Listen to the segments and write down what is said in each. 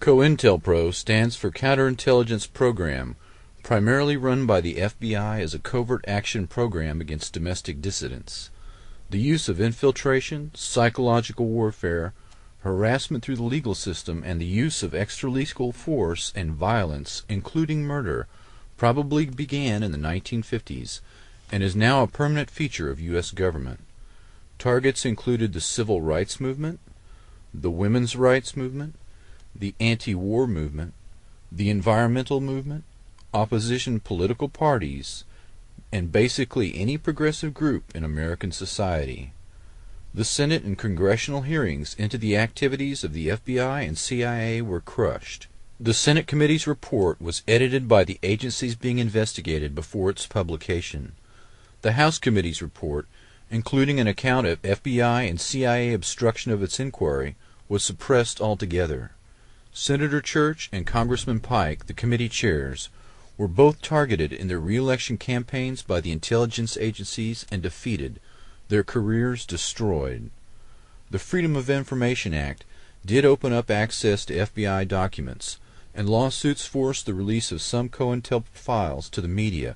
Cointelpro stands for Counterintelligence Program, primarily run by the FBI as a covert action program against domestic dissidents. The use of infiltration, psychological warfare, harassment through the legal system, and the use of extralegal force and violence, including murder, probably began in the 1950s and is now a permanent feature of U.S. government. Targets included the civil rights movement, the women's rights movement, the anti-war movement, the environmental movement, opposition political parties, and basically any progressive group in American society. The Senate and congressional hearings into the activities of the FBI and CIA were crushed. The Senate committee's report was edited by the agencies being investigated before its publication. The House committee's report, including an account of FBI and CIA obstruction of its inquiry, was suppressed altogether. Senator Church and Congressman Pike, the committee chairs, were both targeted in their re-election campaigns by the intelligence agencies and defeated, their careers destroyed. The Freedom of Information Act did open up access to FBI documents, and lawsuits forced the release of some Cointelpro files to the media,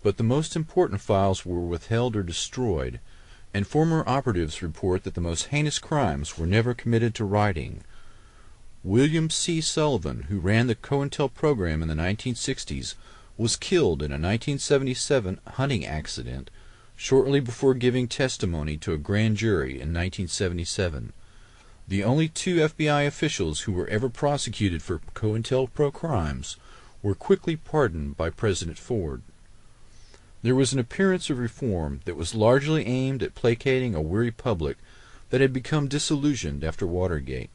but the most important files were withheld or destroyed, and former operatives report that the most heinous crimes were never committed to writing. William C. Sullivan, who ran the Cointelpro program in the 1960s, was killed in a 1977 hunting accident shortly before giving testimony to a grand jury in 1977. The only two FBI officials who were ever prosecuted for Cointelpro crimes were quickly pardoned by President Ford. There was an appearance of reform that was largely aimed at placating a weary public that had become disillusioned after Watergate.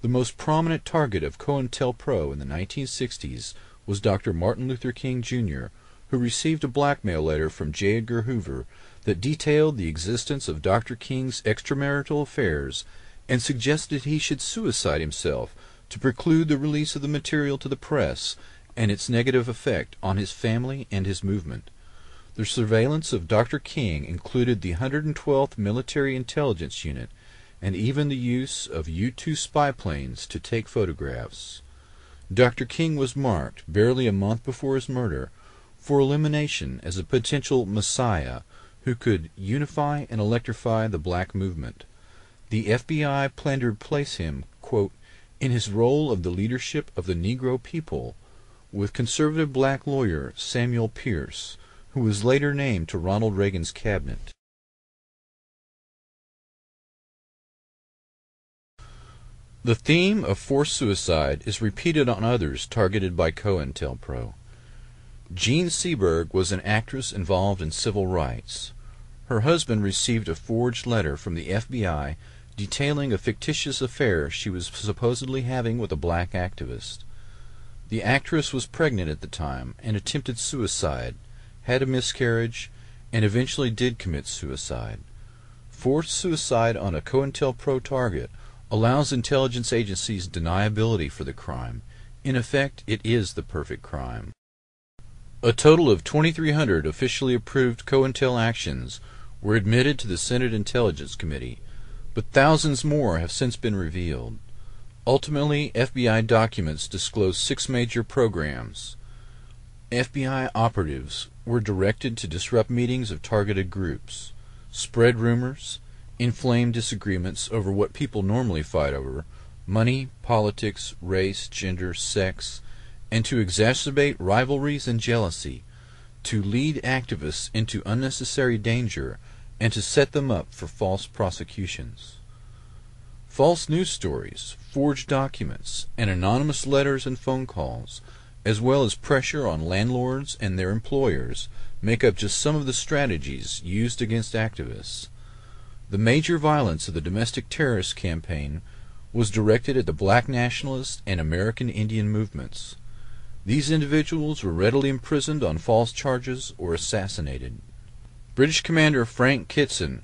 The most prominent target of Cointelpro in the 1960s was Dr. Martin Luther King, Jr., who received a blackmail letter from J. Edgar Hoover that detailed the existence of Dr. King's extramarital affairs and suggested he should suicide himself to preclude the release of the material to the press and its negative effect on his family and his movement. The surveillance of Dr. King included the 112th Military Intelligence Unit and even the use of U-2 spy planes to take photographs. Dr. King was marked, barely a month before his murder, for elimination as a potential messiah who could unify and electrify the black movement. The FBI planned to replace him, quote, in his role of the leadership of the Negro people, with conservative black lawyer Samuel Pierce, who was later named to Ronald Reagan's cabinet. The theme of forced suicide is repeated on others targeted by Cointelpro. Jean Seberg was an actress involved in civil rights. Her husband received a forged letter from the FBI detailing a fictitious affair she was supposedly having with a black activist. The actress was pregnant at the time and attempted suicide, had a miscarriage, and eventually did commit suicide. Forced suicide on a Cointelpro target allows intelligence agencies deniability for the crime. In effect, it is the perfect crime. A total of 2,300 officially approved COINTEL actions were admitted to the Senate Intelligence Committee, but thousands more have since been revealed. Ultimately, FBI documents disclose 6 major programs. FBI operatives were directed to disrupt meetings of targeted groups, spread rumors, inflame disagreements over what people normally fight over, money, politics, race, gender, sex, and to exacerbate rivalries and jealousy, to lead activists into unnecessary danger, and to set them up for false prosecutions. False news stories, forged documents, and anonymous letters and phone calls, as well as pressure on landlords and their employers, make up just some of the strategies used against activists. The major violence of the domestic terrorist campaign was directed at the black nationalist and American Indian movements. These individuals were readily imprisoned on false charges or assassinated. British Commander Frank Kitson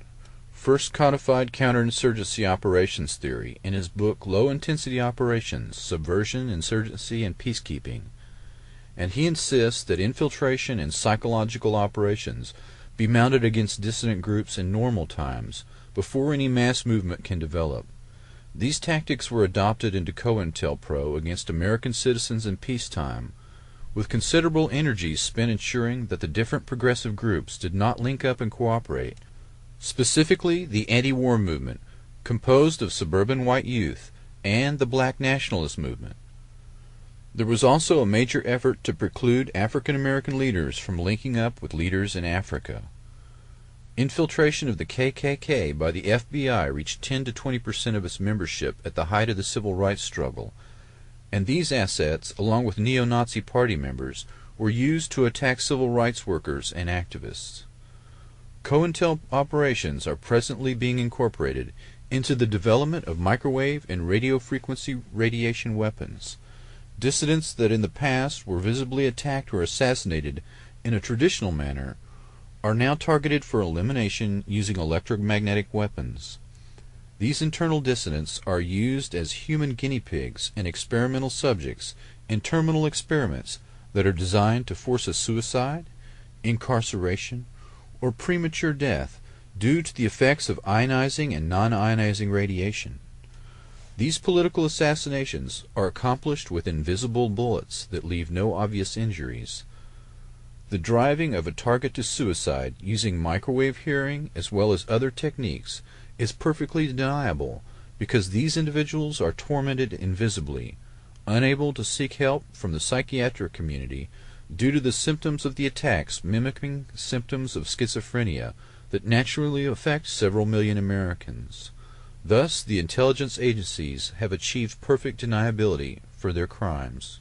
first codified counterinsurgency operations theory in his book Low-Intensity Operations, Subversion, Insurgency, and Peacekeeping, and he insists that infiltration and psychological operations be mounted against dissident groups in normal times before any mass movement can develop. These tactics were adopted into Cointelpro against American citizens in peacetime, with considerable energy spent ensuring that the different progressive groups did not link up and cooperate, specifically the anti-war movement, composed of suburban white youth, and the black nationalist movement. There was also a major effort to preclude African American leaders from linking up with leaders in Africa. Infiltration of the KKK by the FBI reached 10 to 20% of its membership at the height of the civil rights struggle, and these assets, along with neo-Nazi party members, were used to attack civil rights workers and activists. COINTEL operations are presently being incorporated into the development of microwave and radio frequency radiation weapons. Dissidents that in the past were visibly attacked or assassinated in a traditional manner are now targeted for elimination using electromagnetic weapons. These internal dissidents are used as human guinea pigs and experimental subjects in terminal experiments that are designed to force a suicide, incarceration, or premature death due to the effects of ionizing and non-ionizing radiation. These political assassinations are accomplished with invisible bullets that leave no obvious injuries. The driving of a target to suicide using microwave hearing as well as other techniques is perfectly deniable because these individuals are tormented invisibly, unable to seek help from the psychiatric community due to the symptoms of the attacks mimicking symptoms of schizophrenia that naturally affect several million Americans. Thus, the intelligence agencies have achieved perfect deniability for their crimes.